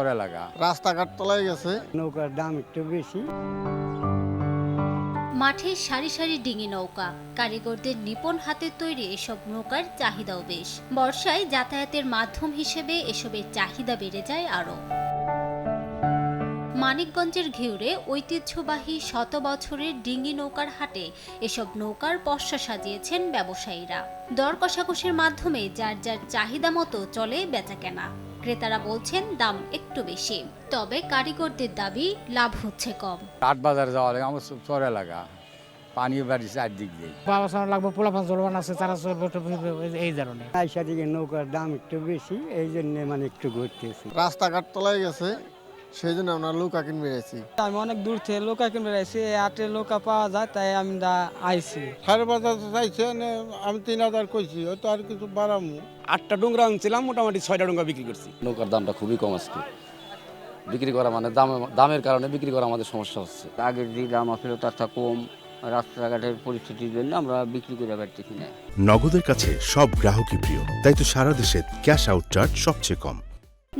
চর এলাকা, রাস্তাঘাট তলায় গেছে। নৌকার দাম একটু বেশি। মাঠে সারি সারি ডিঙি নৌকা, কারিগরদের নিপুণ হাতের তৈরি এসব নৌকার চাহিদাও বেশ। বর্ষায় যাতায়াতের মাধ্যম হিসেবে এসবের চাহিদা বেড়ে যায় আরও। মানিকগঞ্জের ঘিউরে ঐতিহ্যবাহী শত বছরের ডিঙি নৌকার হাটে এসব নৌকার পসরা সাজিয়েছেন ব্যবসায়ীরা। দর কষাকষির মাধ্যমে যার যার চাহিদা মতো চলে বেচাকেনা। ক্রেতারা বলছেন দাম একটু বেশি, তবে কারিগরদের দাবি লাভ হচ্ছে কম। হাট বাজারে যাওয়া লাগে আমার চর এলাকা, পানি বাড়ি চারদিক দিয়ে। বাবা লাগবে, পোলাপান জলবান আছে, তারা চলবে এই ধরনের। আইসা দিকে নৌকার দাম একটু বেশি, এই জন্য মানে একটু ঘুরতেছি। রাস্তাঘাট তলায় গেছে, সেই জন্য আমরা নৌকা কিনে বেড়েছি। আমি অনেক দূর থেকে নৌকা কিনবে আইছি, আটে নৌকা পাওয়া যায় তাই আমি আইছি। 5,500 চাইছে, আমি 3,000 কইছি, হয়তো আর কিছু বাড়ামু। 8টা ডোংরা আনছিলাম, মোটামুটি 6টা ডোংরা বিক্রি করছি। নৌকার দামটা খুবই কম আজকে, বিক্রি করা মানে দামের কারণে বিক্রি করা আমাদের সমস্যা হচ্ছে। আগের যে দাম আসলে তার কম, রাস্তাঘাটের পরিস্থিতির জন্য আমরা বিক্রি করে পারতেছি না। নগদের কাছে সব গ্রাহকই প্রিয়, তাই তো সারা দেশে ক্যাশ আউট চার্জ সবচেয়ে কম।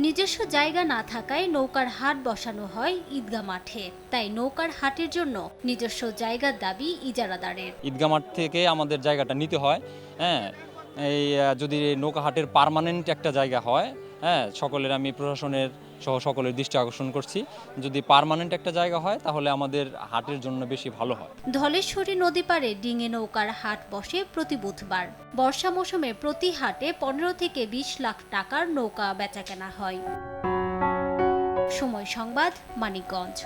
নিজস্ব জায়গা না থাকায় নৌকার হাট বসানো হয় ঈদগাহ মাঠে, তাই নৌকার হাটের জন্য নিজস্ব জায়গার দাবি ইজারাদারের। ঈদগাহ মাঠ থেকে আমাদের জায়গাটা নিতে হয়। হ্যাঁ, এই যদি নৌকা হাটের পার্মানেন্ট একটা জায়গা হয়, হ্যাঁ, সকলের আমি প্রশাসনের সহ সকলের দৃষ্টি আকর্ষণ করছি, যদি পার্মানেন্ট একটা জায়গা হয় তাহলে আমাদের হাটের জন্য বেশি ভালো হয়। ধলেশ্বরী নদী পাড়ে ডিঙে নৌকার হাট বসে প্রতি বুধবার। বর্ষা মৌসুমে প্রতি হাটে 15 থেকে 20 লাখ টাকার নৌকা বেচাকেনা হয়। সময় সংবাদ, মানিকগঞ্জ।